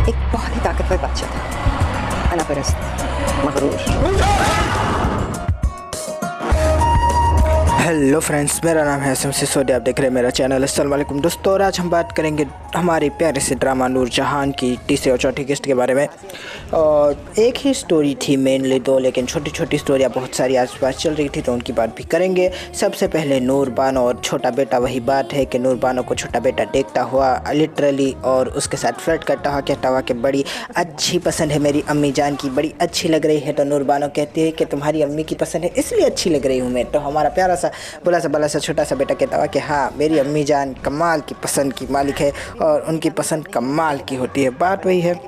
एक बहुत ही ताकतवर बादशाह था, अनापरस्त, मगरूर। हेलो फ्रेंड्स, मेरा नाम है हसन सिसोदिया, आप देख रहे हैं मेरा चैनल। अस्सलाम वालेकुम दोस्तों, और आज हम बात करेंगे हमारे प्यारे से ड्रामा नूरजहान की तीसरे और चौथी किस्त के बारे में। और एक ही स्टोरी थी मेनली दो, लेकिन छोटी छोटी स्टोरियाँ बहुत सारी आसपास चल रही थी, तो उनकी बात भी करेंगे। सबसे पहले नूर बानो और छोटा बेटा। वही बात है कि नूर बानो को छोटा बेटा देखता हुआ लिटरली और उसके साथ फ्लर्ट करता हुआ कहता हुआ कि बड़ी अच्छी पसंद है मेरी अम्मी जान की, बड़ी अच्छी लग रही है। तो नूर बानो कहती है कि तुम्हारी अम्मी की पसंद है इसलिए अच्छी लग रही हूँ मैं। तो हमारा प्यारा सा बड़ा सा छोटा सा बेटा कहता हुआ कि हाँ, मेरी अम्मी जान कमाल की पसंद की मालिक है और उनकी पसंद कमाल की होती है। बात वही है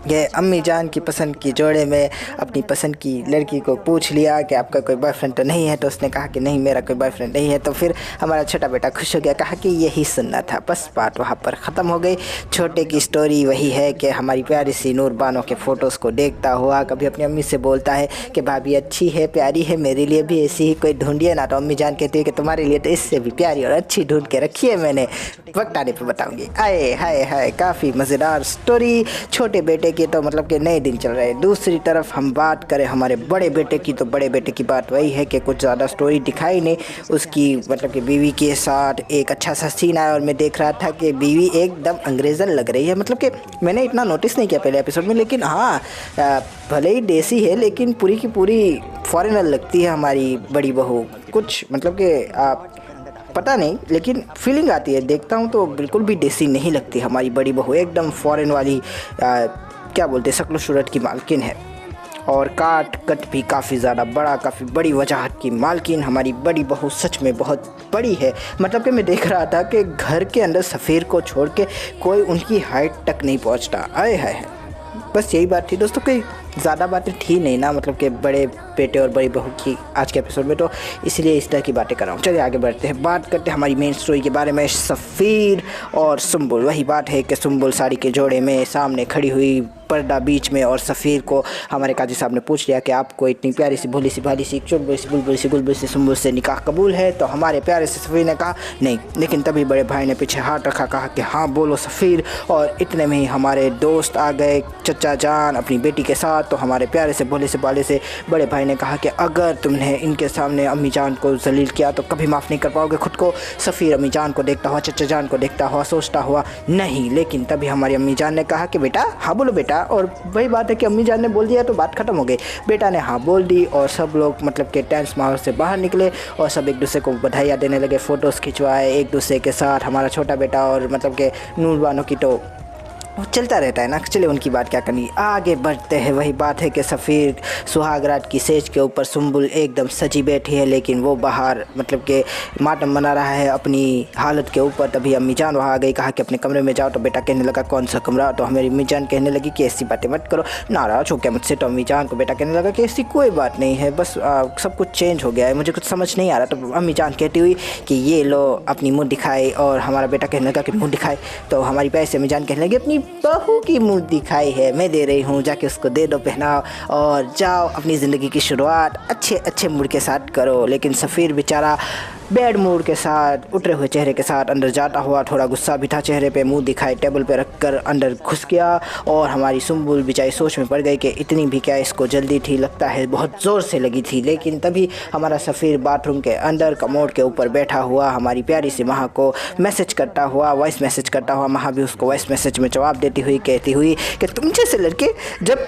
कि अम्मी जान की पसंद की जोड़े में अपनी पसंद की लड़की को पूछ लिया कि आपका कोई बॉयफ्रेंड तो नहीं है। तो उसने कहा कि नहीं, मेरा कोई बॉयफ्रेंड नहीं है। तो फिर हमारा छोटा बेटा खुश हो गया, कहा कि यही सुनना था। बस बात वहाँ पर ख़त्म हो गई। छोटे की स्टोरी वही है कि हमारी प्यारी सी नूर बानो के फ़ोटोज़ को देखता हुआ कभी अपनी अम्मी से बोलता है कि भाभी अच्छी है, प्यारी है, मेरे लिए भी ऐसी ही कोई ढूंढिए ना। तो अम्मी जान कहती है कि तुम्हारे लिए तो इससे भी प्यारी और अच्छी ढूंढ के रखी है मैंने, वक्त आने पर बताऊँगी। आए हाय हाय, काफ़ी मज़ेदार स्टोरी छोटे बेटे की, तो मतलब कि नए दिन चल रहे हैं। दूसरी तरफ हम बात करें हमारे बड़े बेटे की, तो बड़े बेटे की बात वही है कि कुछ ज़्यादा स्टोरी दिखाई नहीं। उसकी मतलब कि बीवी के साथ एक अच्छा सा सीन आया और मैं देख रहा था कि बीवी एकदम अंग्रेज़न लग रही है। मतलब कि मैंने इतना नोटिस नहीं किया पहले एपिसोड में, लेकिन हाँ, भले ही देसी है लेकिन पूरी की पूरी फॉरेनर लगती है हमारी बड़ी बहू। कुछ मतलब कि पता नहीं, लेकिन फीलिंग आती है। देखता हूँ तो बिल्कुल भी देसी नहीं लगती हमारी बड़ी बहू, एकदम फॉरेन वाली क्या बोलते, शक्ल सूरत की मालकिन है। और कट भी काफ़ी ज़्यादा बड़ा, काफ़ी बड़ी वजाहत की मालकिन हमारी बड़ी बहू सच में बहुत बड़ी है। मतलब कि मैं देख रहा था कि घर के अंदर सफ़ीर को छोड़ के कोई उनकी हाइट तक नहीं पहुंचता। आए है बस यही बात थी दोस्तों, कोई ज़्यादा बातें थी नहीं ना, मतलब कि बड़े बेटे और बड़ी बहू की आज के एपिसोड में, तो इसलिए इस तरह की बातें कर रहा हूँ। चलिए आगे बढ़ते हैं, बात करते हैं हमारी मेन स्टोरी के बारे में, सफ़ीर और सुम्बुल। वही बात है कि सुम्बुल साड़ी के जोड़े में सामने खड़ी हुई, पर्दा बीच में, और सफ़ीर को हमारे काजी साहब ने पूछ लिया कि आपको इतनी प्यारी सी भोली सी भाली सी चुलबुल सी बुलबुल सी गुलबुल सी सुम्बुल से निकाह कबूल है? तो हमारे प्यारे से सफ़ीर ने कहा नहीं। लेकिन तभी बड़े भाई ने पीछे हाथ रखा, कहा कि हाँ बोलो सफ़ीर। और इतने में ही हमारे दोस्त आ गए, चचा जान अपनी बेटी के साथ। तो हमारे प्यारे से भोले से बाले से बड़े भाई ने कहा कि अगर तुमने इनके सामने अम्मी जान को जलील किया तो कभी माफ़ नहीं कर पाओगे खुद को। सफ़ीर अम्मी जान को देखता हुआ, चचा जान को देखता हुआ सोचता हुआ नहीं। लेकिन तभी हमारी अम्मी जान ने कहा कि बेटा हाँ बोलो बेटा। और वही बात है कि अम्मी जान ने बोल दिया तो बात ख़त्म हो गई। बेटा ने हाँ बोल दी और सब लोग मतलब कि टेंस माहौल से बाहर निकले और सब एक दूसरे को बधाइयाँ देने लगे, फ़ोटोज़ खिंचवाए एक दूसरे के साथ। हमारा छोटा बेटा और मतलब कि नूर बानो की तो वो चलता रहता है ना। चलिए उनकी बात क्या करनी, आगे बढ़ते हैं। वही बात है कि सफ़ीर सुहागरात की सेज के ऊपर, सुम्बुल एकदम सजी बैठी है, लेकिन वो बाहर मतलब कि मातम मना रहा है अपनी हालत के ऊपर। तभी अम्मी जान वहाँ आ गई, कहा कि अपने कमरे में जाओ। तो बेटा कहने लगा कौन सा कमरा? तो हमारी अम्मी जान कहने लगी कि ऐसी बातें मत करो, नाराज़ हो गया मुझसे। तो अम्मी जान को बेटा कहने लगा कि ऐसी कोई बात नहीं है, बस सब कुछ चेंज हो गया है, मुझे कुछ समझ नहीं आ रहा। तो अम्मी जान कहती हुई कि ये लो अपनी मुँह दिखाई, और हमारा बेटा कहने लगा कि मुँह दिखाए। तो हमारी पैसे अम्मी जान कहने लगी अपनी बहू की मुँह दिखाई है, मैं दे रही हूँ, जाके उसको दे दो, पहनाओ और जाओ अपनी ज़िंदगी की शुरुआत अच्छे अच्छे मूड के साथ करो। लेकिन सफ़ीर बेचारा बैड मूड के साथ, उतरे हुए चेहरे के साथ अंदर जाता हुआ, थोड़ा गुस्सा भी था चेहरे पे, मुंह दिखाई टेबल पे रखकर अंदर घुस गया। और हमारी सुम्बुल बेचारी सोच में पड़ गई कि इतनी भी क्या इसको जल्दी थी, लगता है बहुत ज़ोर से लगी थी। लेकिन तभी हमारा सफ़ीर बाथरूम के अंदर कमोड के ऊपर बैठा हुआ हमारी प्यारी सी माँ को मैसेज करता हुआ, वॉइस मैसेज करता हुआ, माँ भी उसको वॉइस मैसेज में जवाब देती हुई कहती हुई कि तुम जैसे लड़के जब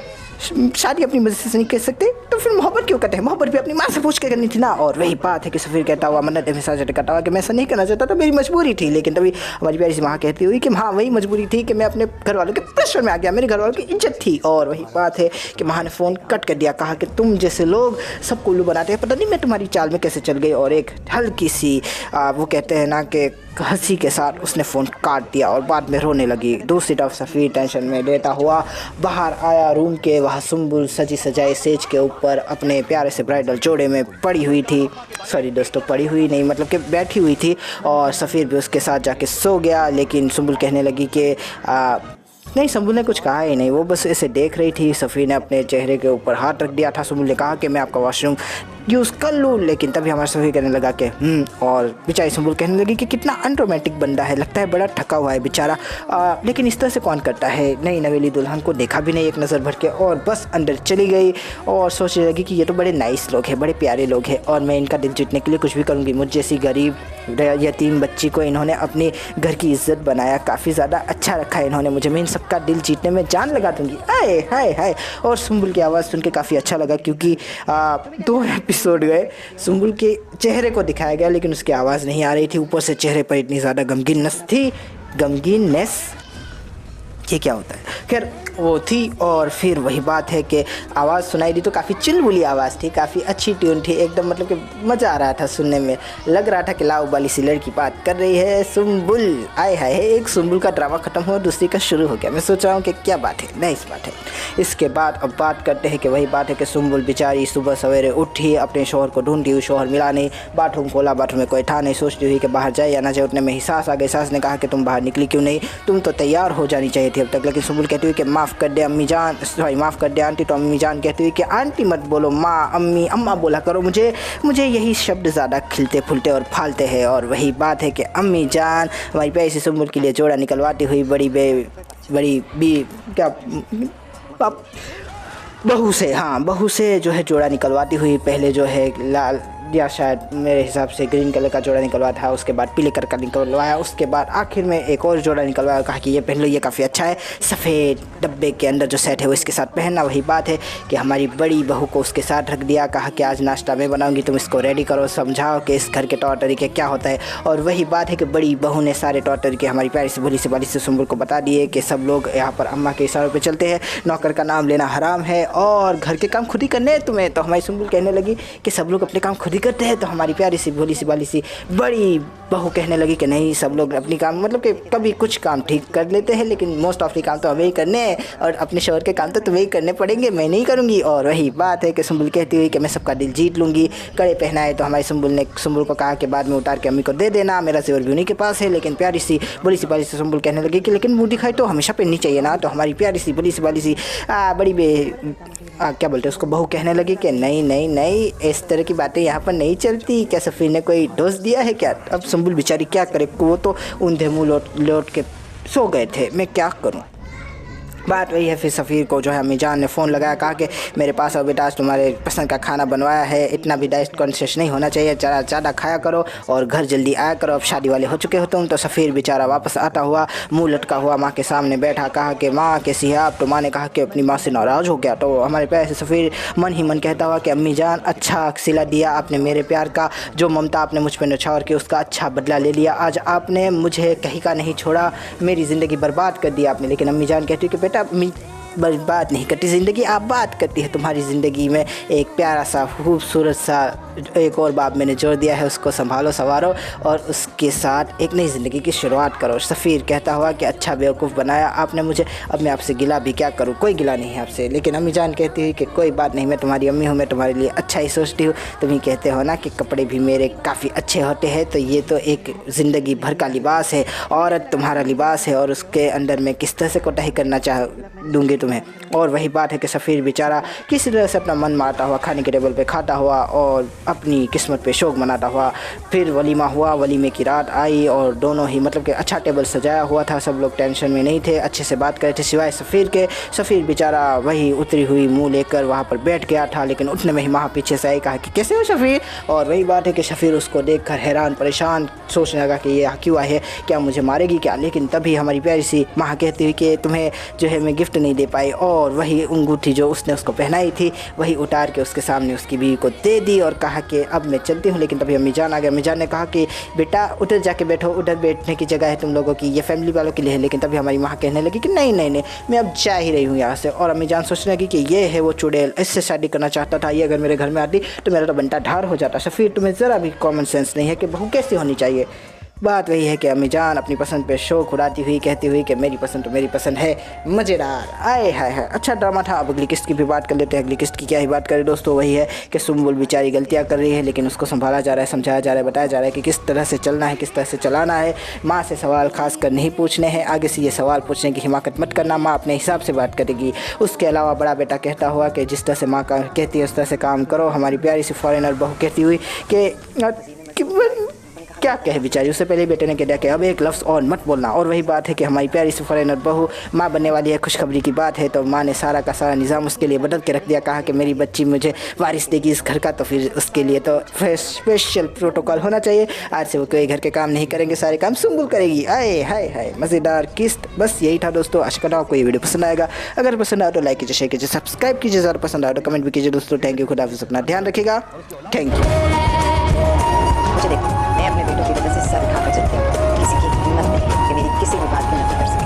शादी अपनी मर्जी से नहीं कर सकते तो फिर मोहब्बत क्यों करते हैं? मोहब्बत भी अपनी माँ से पूछ के करनी थी ना। और वही बात है कि सफ़ीर कहता हुआ, मन्नत हमेशा कहता हुआ कि मैं ऐसा नहीं करना चाहता, तो मेरी मजबूरी थी। लेकिन तभी हमारी प्यारी सी माँ कहती हुई कि हाँ वही मजबूरी थी कि मैं अपने घर वालों के प्रेशर में आ गया, मेरे घर वालों की इज्जत थी। और वही बात है कि माँ ने फ़ोन कट कर दिया, कहा कि तुम जैसे लोग सबको उल्लू बनाते हैं, पता नहीं मैं तुम्हारी चाल में कैसे चल गई। और एक हल्की सी वो कहते हैं ना कि हंसी के साथ उसने फ़ोन काट दिया और बाद में रोने लगी। दूसरी तरफ सफ़ीर टेंशन में लेता हुआ बाहर आया रूम के, वहाँ सुम्बुल सजी सजाई सेज के ऊपर अपने प्यारे से ब्राइडल जोड़े में पड़ी हुई थी। सॉरी दोस्तों, पड़ी हुई नहीं, मतलब कि बैठी हुई थी। और सफ़ीर भी उसके साथ जाके सो गया। लेकिन सुम्बुल कहने लगी कि नहीं, सुम्बुल ने कुछ कहा ही नहीं, वो बस इसे देख रही थी। सफ़ीर ने अपने चेहरे के ऊपर हाथ रख दिया था। सुम्बुल ने कहा कि मैं आपका वॉशरूम यूज़ कर लूँ, लेकिन तभी हमारा सफ़ीर कहने लगा कि और बेचारी सुंबुल कहने लगी कि कितना अनरोमांटिक बंदा है, लगता है बड़ा थका हुआ है बेचारा, लेकिन इस तरह से कौन करता है। नई नवेली दुल्हन को देखा भी नहीं एक नज़र भर के, और बस अंदर चली गई और सोचने लगी कि ये तो बड़े नाइस लोग हैं, बड़े प्यारे लोग हैं, और मैं इनका दिल जीतने के लिए कुछ भी करूँगी। मुझ जैसी गरीब यतीम बच्ची को इन्होंने अपने घर की इज्जत बनाया, काफ़ी ज़्यादा अच्छा रखा है इन्होंने मुझे, मैं इन सबका दिल जीतने में जान लगा दूँगी। आए हाय हाय। और सुंबुल की आवाज़ सुन के काफ़ी अच्छा लगा, क्योंकि 2 एपिसोड गए सुंबुल के चेहरे को दिखाया गया लेकिन उसकी आवाज़ नहीं आ रही थी, ऊपर से चेहरे पर इतनी ज़्यादा गमगीननेस, ये क्या होता है, खैर वो थी। और फिर वही बात है कि आवाज़ सुनाई दी तो काफ़ी चुलबुली आवाज़ थी, काफ़ी अच्छी ट्यून थी एकदम, मतलब कि मज़ा आ रहा था सुनने में, लग रहा था कि लाओ बाली सी लड़की बात कर रही है सुंबुल। आए हाय, एक सुंबुल का ड्रामा ख़त्म हुआ, दूसरी का शुरू हो गया। मैं सोच रहा हूँ कि क्या बात है, नाइस बात है। इसके बाद अब बात करते हैं कि वही बात है कि सुंबुल बेचारी सुबह सवेरे उठी, अपने शोहर को ढूंढती हुई, शोहर मिला नहीं, बाथरूम खोला, बाथरूम में कोई था नहीं, सोचती हुई कि बाहर जाए या ना जाए। उतने में ही सास आ गई, सास ने कहा कि तुम बाहर निकली क्यों नहीं, तुम तो तैयार हो जानी चाहिए थी अब तक। लेकिन सुंबुल कहती हुई कि माफ़ कर दे अम्मी जान, सॉरी माफ़ कर दे आंटी, तो अम्मी जान कहती हुई कि आंटी मत बोलो, माँ अम्मी अम्मा बोला करो, मुझे यही शब्द ज़्यादा खिलते फुलते और फालते हैं। और वही बात है कि अम्मी जान हमारी पैसे सुंबुल के लिए जोड़ा निकलवाती हुई बहू से जो है जोड़ा निकलवाती हुई, पहले जो है लाल या शायद मेरे हिसाब से ग्रीन कलर का जोड़ा निकलवाया था, उसके बाद पीले कलर का निकलवाया, उसके बाद आखिर में एक और जोड़ा निकलवाया, कहा कि ये पहन लो, ये काफ़ी अच्छा है, सफ़ेद डब्बे के अंदर जो सेट है वो इसके साथ पहनना। वही बात है कि हमारी बड़ी बहू को उसके साथ रख दिया, कहा कि आज नाश्ता मैं बनाऊंगी, तुम इसको रेडी करो, समझाओ कि इस घर के तौर तरीके क्या होता है। और वही बात है कि बड़ी बहू ने सारे तौर तरीके हमारी प्यारी से भोली से बाली से सुंबुल को बता दिए कि सब लोग यहाँ पर अम्मा के इशारों पर चलते हैं, नौकर का नाम लेना हराम है और घर के काम खुद ही करने हैं तुम्हें। तो हमारी सुंबुल कहने लगी कि सब लोग अपने काम खुद ही करते हैं, तो हमारी प्यारी सी भोली सी बाली सी बड़ी बहू कहने लगी कि नहीं, सब लोग अपनी काम, मतलब कि कभी कुछ काम ठीक कर लेते हैं लेकिन मोस्ट ऑफ द काम तो हमें ही करने हैं, और अपने शोहर के काम तो तुम्हें ही करने पड़ेंगे, मैं नहीं करूँगी। और वही बात है कि सुंबुल कहती हुई कि मैं सबका दिल जीत लूँगी। कड़े पहनाए तो हमारी सुंबुल ने सुंबुल को कहा कि बाद में उतार के अम्मी को दे देना, मेरा जेवर भी उन्हीं के पास है। लेकिन प्यारी सी भोली सी बाली से सुंबुल कहने लगी कि लेकिन मुँह दिखाई तो हमेशा पहननी चाहिए ना। तो हमारी प्यारी सी भोली सी बाली सी क्या बोलते हैं उसको, बहू कहने लगी कि नहीं नहीं नहीं, इस तरह की बातें यहाँ पर नहीं चलती, क्या सफ़ीर ने कोई डोज दिया है क्या। अब सुंबुल बेचारी क्या करे, वो तो ऊंधे मुँह लौट के सो गए थे, मैं क्या करूँ। बात वही है, फिर सफ़ीर को जो है अम्मी जान ने फ़ोन लगाया, कहा कि मेरे पास अब बेटा आज तुम्हारे पसंद का खाना बनवाया है, इतना भी डाइट कॉन्शियस नहीं होना चाहिए, ज़्यादा खाया करो और घर जल्दी आया करो, अब शादी वाले हो चुके हो तुम। तो सफ़ीर बेचारा वापस आता हुआ मुंह लटका हुआ माँ के सामने बैठा, कहा कि माँ कैसी है आप। तो माँ ने कहा कि अपनी माँ से नाराज़ हो गया। तो हमारे प्यार से सफ़ीर मन ही मन कहता हुआ कि अम्मी जान अच्छा सिला दिया आपने, मेरे प्यार का जो ममता आपने मुझ पर न्यौछावर की उसका अच्छा बदला ले लिया, आज आपने मुझे कहीं का नहीं छोड़ा, मेरी ज़िंदगी बर्बाद कर दी आपने। लेकिन अम्मी जान कहती है कि बेटा बर्बाद नहीं करती ज़िंदगी, आप बात करती है, तुम्हारी ज़िंदगी में एक प्यारा सा खूबसूरत सा एक और बाप मैंने जोड़ दिया है, उसको संभालो संवारो और उसके साथ एक नई ज़िंदगी की शुरुआत करो। सफ़ीर कहता हुआ कि अच्छा बेवकूफ़ बनाया आपने मुझे, अब मैं आपसे गिला भी क्या करूँ, कोई गिला नहीं है आपसे। लेकिन अम्मी जान कहती हुई कि कोई बात नहीं, मैं तुम्हारी अम्मी हूँ, मैं तुम्हारे लिए अच्छा ही सोचती हूँ। तुम ही कहते हो ना कि कपड़े भी मेरे काफ़ी अच्छे होते हैं, तो ये तो एक ज़िंदगी भर का लिबास है, औरत तुम्हारा लिबास है और उसके अंदर मैं किस तरह से कोताही करना चाह दूँगी तुम्हें। और वही बात है कि सफ़ीर बेचारा किसी तरह से अपना मन मारता हुआ खाने के टेबल पे खाता हुआ और अपनी किस्मत पे शौक मनाता हुआ, फिर वलीमा हुआ, वलीमे की रात आई और दोनों ही मतलब कि अच्छा टेबल सजाया हुआ था, सब लोग टेंशन में नहीं थे, अच्छे से बात कर रहे थे सिवाय सफ़ीर के। सफ़ीर बेचारा वही उतरी हुई मुँह लेकर वहाँ पर बैठ गया था, लेकिन उठने में ही माँ पीछे से आई, कहा कि कैसे हो सफ़ीर। और वही बात है कि सफ़ीर उसको देख कर हैरान परेशान सोचने लगा कि ये क्यों आई है, क्या मुझे मारेगी क्या। लेकिन तभी हमारी प्यारी सी माँ कहती हुई कि तुम्हें जो है मैं गिफ्ट नहीं दे पाई, और वही अंगूठी जो उसने उसको पहनाई थी वही उतार के उसके सामने उसकी बीवी को दे दी और कहा कि अब मैं चलती हूँ। लेकिन तभी अम्मी जान आ गया। अम्मी जान ने कहा कि बेटा उधर जाके बैठो, उधर बैठने की जगह है तुम लोगों की, ये फैमिली वालों के लिए है। लेकिन तभी हमारी माँ कहने लगी कि नहीं नहीं नहीं, मैं अब जा ही रही हूँ यहाँ से। और अम्मी जान सोचने लगी कि ये है वो चुड़ैल, इससे शादी करना चाहता था, ये अगर मेरे घर में आती तो मेरा तो बनता ढार हो जाता। सफ़ीर तुम्हें ज़रा भी कॉमन सेंस नहीं है कि बहू कैसी होनी चाहिए। बात वही है कि अम्मी जान अपनी पसंद पे शौक उड़ाती हुई कहती हुई कि मेरी पसंद तो मेरी पसंद है। मज़ेदार, आए हाय हाय, अच्छा ड्रामा था। अब अगली किस्त की भी बात कर लेते हैं। अगली किस्त की क्या ही बात करें दोस्तों, वही है कि सुम्बुल बेचारी गलतियाँ कर रही है, लेकिन उसको संभाला जा रहा है, समझाया जा रहा है, बताया जा रहा है कि किस तरह से चलना है, किस तरह से चलाना है। माँ से सवाल खास कर नहीं पूछने हैं, आगे से ये सवाल पूछने की हिमाकत मत करना, माँ अपने हिसाब से बात करेगी। उसके अलावा बड़ा बेटा कहता हुआ कि जिस तरह से माँ का कहती है उस तरह से काम करो। हमारी प्यारी सी फॉरेनर बहू कहती हुई कि क्या कहे बेचारी, उससे पहले बेटे ने कह दिया कि अब एक लफ्ज़ और मत बोलना। और वही बात है कि हमारी प्यारी सी फॉरेनर बहू माँ बनने वाली है, खुशखबरी की बात है। तो माँ ने सारा का सारा निज़ाम उसके लिए बदल के रख दिया, कहा कि मेरी बच्ची मुझे वारिस देगी इस घर का, तो फिर उसके लिए तो स्पेशल प्रोटोकॉल होना चाहिए। आज से वो कोई घर के काम नहीं करेंगे, सारे काम सुम्बुल करेगी। आए हाय हाय, मज़ेदार किस्त। बस यही था दोस्तों, आशा करता हूँ आपको ये वीडियो पसंद आएगा। अगर पसंद आए तो लाइक कीजिए, शेयर कीजिए, सब्सक्राइब कीजिए, ज़्यादा पसंद आए तो कमेंट भी कीजिए दोस्तों। थैंक यू, खुदा हाफिज़, अपना ध्यान रखिएगा। Thank you. मुझे देखो, मैं अपने बेटों की वजह से सर उठाकर चलती हूँ, किसी की हिम्मत नहीं है कि मेरी किसी भी बात की नकल कर सके।